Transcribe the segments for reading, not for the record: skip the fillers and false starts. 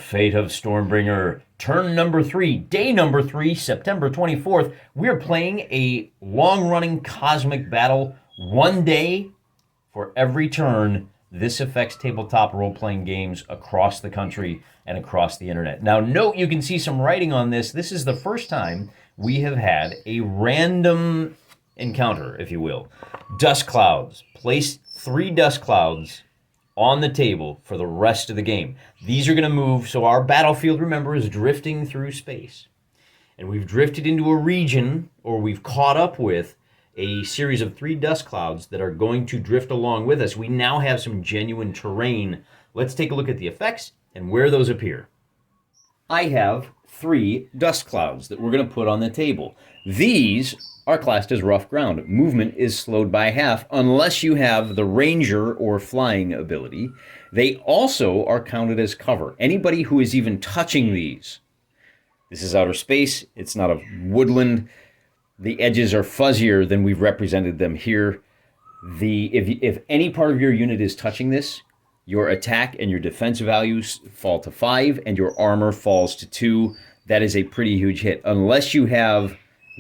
fate of Stormbringer. Turn number 3, day number 3, September 24th. We're playing a long-running cosmic battle, 1 day for every turn. This affects tabletop role-playing games across the country and across the internet. Now, note you can see some writing on this. This is the first time we have had a random encounter, if you will. Dust clouds. Place 3 dust clouds on the table for the rest of the game. These are going to move, so our battlefield, remember, is drifting through space. And we've drifted into a region, or we've caught up with a series of 3 dust clouds that are going to drift along with us. We now have some genuine terrain. Let's take a look at the effects and where those appear. I have 3 dust clouds that we're going to put on the table. These are classed as rough ground. Movement is slowed by half unless you have the ranger or flying ability. They also are counted as cover. Anybody who is even touching these. This is outer space. It's not a woodland. The edges are fuzzier than we've represented them here. If any part of your unit is touching this, your attack and your defense values fall to 5 and your armor falls to 2. That is a pretty huge hit. Unless you have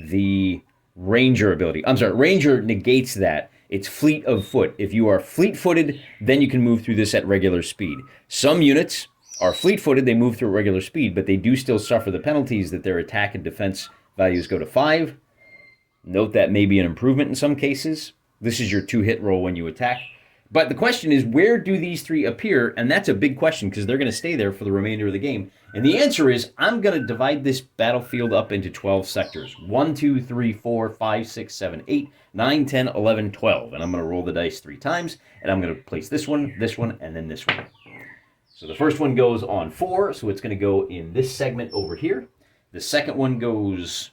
the ranger ability. I'm sorry, ranger negates that. It's fleet of foot. If you are fleet-footed, then you can move through this at regular speed. Some units are fleet-footed, they move through at regular speed, but they do still suffer the penalties that their attack and defense values go to 5. Note that may be an improvement in some cases. This is your 2-hit roll when you attack. But the question is, where do these 3 appear? And that's a big question because they're going to stay there for the remainder of the game. And the answer is, I'm going to divide this battlefield up into 12 sectors. 1, 2, 3, 4, 5, 6, 7, 8, 9, 10, 11, 12. And I'm going to roll the dice 3 times. And I'm going to place this one, and then this one. So the first one goes on 4, so it's going to go in this segment over here. The second one goes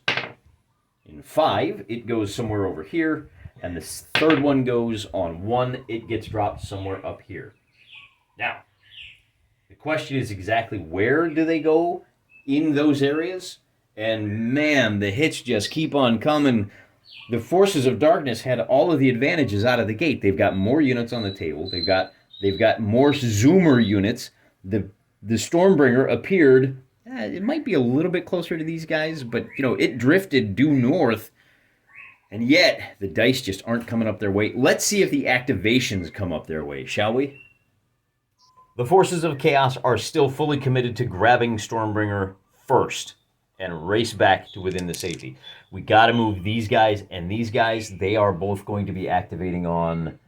in 5. It goes somewhere over here. And the third one goes on 1. It gets dropped somewhere up here. Now, the question is exactly where do they go in those areas? And man, the hits just keep on coming. The Forces of Darkness had all of the advantages out of the gate. They've got more units on the table. They've got more Zoomer units. The Stormbringer appeared. It might be a little bit closer to these guys, but it drifted due north. And yet, the dice just aren't coming up their way. Let's see if the activations come up their way, shall we? The Forces of Chaos are still fully committed to grabbing Stormbringer first and race back to within the safety. We got to move these guys and these guys. They are both going to be activating on,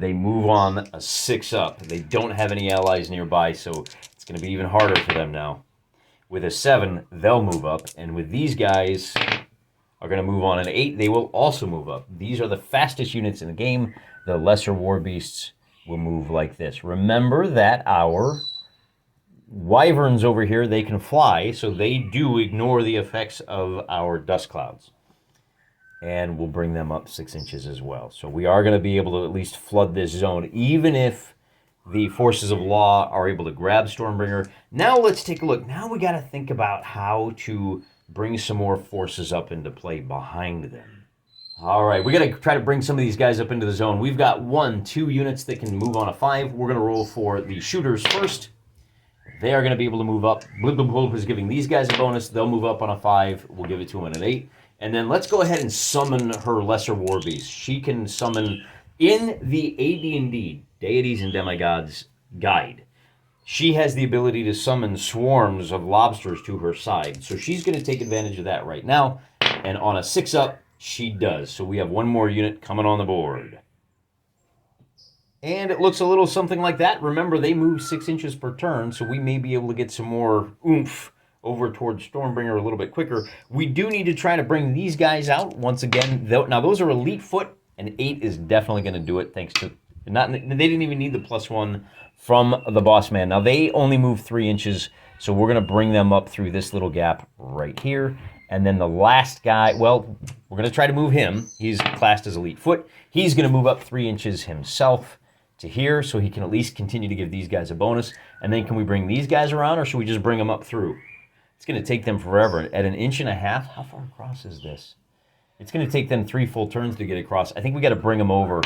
they move on a 6-up. They don't have any allies nearby, so it's going to be even harder for them now. With a 7, they'll move up, and with these guys are going to move on an 8. They will also move up. These are the fastest units in the game. The lesser war beasts will move like this. Remember that our wyverns over here, they can fly, so they do ignore the effects of our dust clouds. And we'll bring them up 6 inches as well. So we are going to be able to at least flood this zone, even if the Forces of Law are able to grab Stormbringer. Now let's take a look. Now we got to think about how to bring some more forces up into play behind them. All right, we got to try to bring some of these guys up into the zone. We've got 1, 2 units that can move on a 5. We're going to roll for the shooters first. They are going to be able to move up. Blib Blib Blib is giving these guys a bonus. They'll move up on a 5. We'll give it to them at an 8. And then let's go ahead and summon her lesser war beast. She can summon in the AD&D, Deities and Demigods guide. She has the ability to summon swarms of lobsters to her side. So she's going to take advantage of that right now. And on a 6-up, she does. So we have 1 more unit coming on the board. And it looks a little something like that. Remember, they move 6 inches per turn, so we may be able to get some more oomph over towards Stormbringer a little bit quicker. We do need to try to bring these guys out once again. Now, those are elite foot, and 8 is definitely going to do it thanks to... they didn't even need the +1 from the boss man. Now, they only move 3 inches, so we're going to bring them up through this little gap right here. And then the last guy, well, we're going to try to move him. He's classed as elite foot. He's going to move up 3 inches himself to here, so he can at least continue to give these guys a bonus. And then can we bring these guys around, or should we just bring them up through? It's going to take them forever. At 1.5 inches, how far across is this? It's going to take them 3 full turns to get across. I think we got to bring them over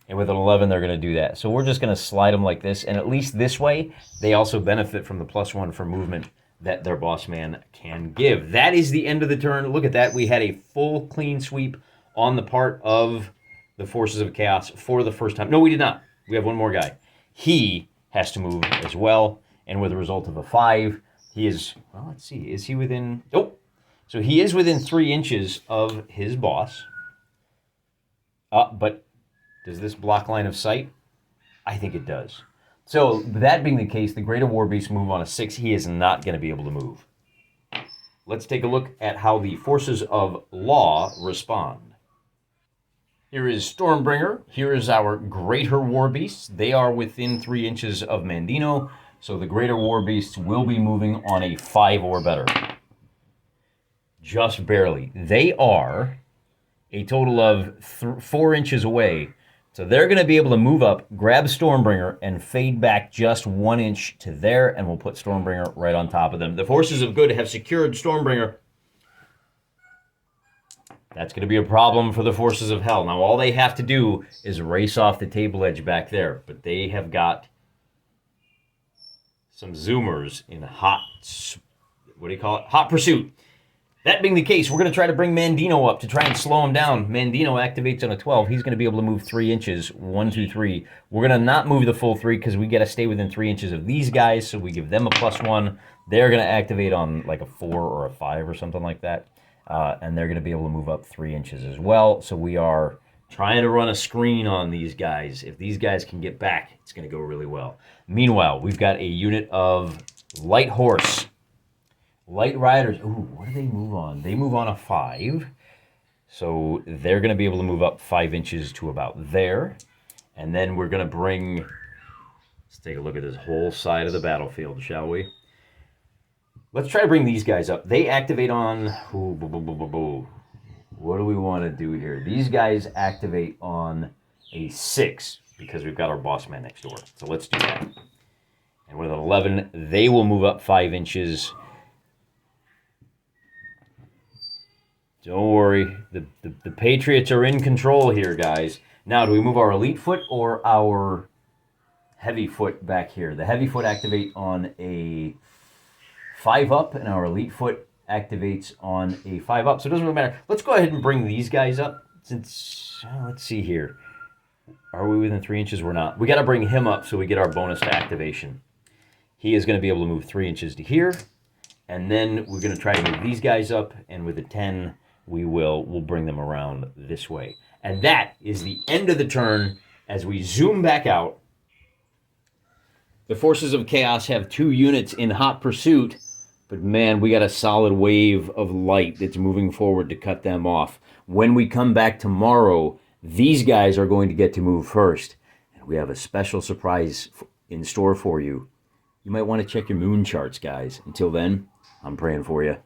And with an 11, they're going to do that. So we're just going to slide them like this. And at least this way, they also benefit from the +1 for movement that their boss man can give. That is the end of the turn. Look at that. We had a full clean sweep on the part of the Forces of Chaos for the first time. No, we did not. We have one more guy. He has to move as well. And with a result of a 5, he is, well, let's see. Is he within, oh, so he is within 3 inches of his boss. But does this block line of sight? I think it does. So that being the case, the Greater Warbeast move on a 6. He is not going to be able to move. Let's take a look at how the Forces of Law respond. Here is Stormbringer. Here is our Greater Warbeasts. They are within 3 inches of Mandino, so the Greater Warbeasts will be moving on a 5 or better. Just barely. They are a total of 4 inches away. So they're going to be able to move up, grab Stormbringer, and fade back just 1 inch to there, and we'll put Stormbringer right on top of them. The Forces of Good have secured Stormbringer. That's going to be a problem for the Forces of Hell. Now, all they have to do is race off the table edge back there, but they have got some Zoomers in hot, what do you call it? Hot pursuit. That being the case, we're going to try to bring Mandino up to try and slow him down. Mandino activates on a 12. He's going to be able to move 3 inches. 1, 2, 3. We're going to not move the full 3 because we got to stay within 3 inches of these guys, so we give them a +1. They're going to activate on like a 4 or a 5 or something like that. And they're going to be able to move up 3 inches as well. So we are trying to run a screen on these guys. If these guys can get back, it's going to go really well. Meanwhile, we've got a unit of Light Horse. Light Riders, ooh, what do they move on? They move on a 5. So they're going to be able to move up 5 inches to about there. And then we're going to bring, let's take a look at this whole side of the battlefield, shall we? Let's try to bring these guys up. They activate on, what do we want to do here? These guys activate on a 6 because we've got our boss man next door. So let's do that. And with an 11, they will move up 5 inches. Don't worry, the Patriots are in control here, guys. Now, do we move our Elite Foot or our Heavy Foot back here? The Heavy Foot activate on a 5 up, and our Elite Foot activates on a 5 up. So it doesn't really matter. Let's go ahead and bring these guys up. Since, let's see here. Are we within 3 inches? We're not. We got to bring him up so we get our bonus to activation. He is going to be able to move 3 inches to here. And then we're going to try to move these guys up, and with a 10... we'll bring them around this way. And that is the end of the turn. As we zoom back out, the Forces of Chaos have 2 units in hot pursuit, but man, we got a solid wave of light that's moving forward to cut them off. When we come back tomorrow, these guys are going to get to move first, and we have a special surprise in store for you. You might want to check your moon charts, guys. Until then, I'm praying for you.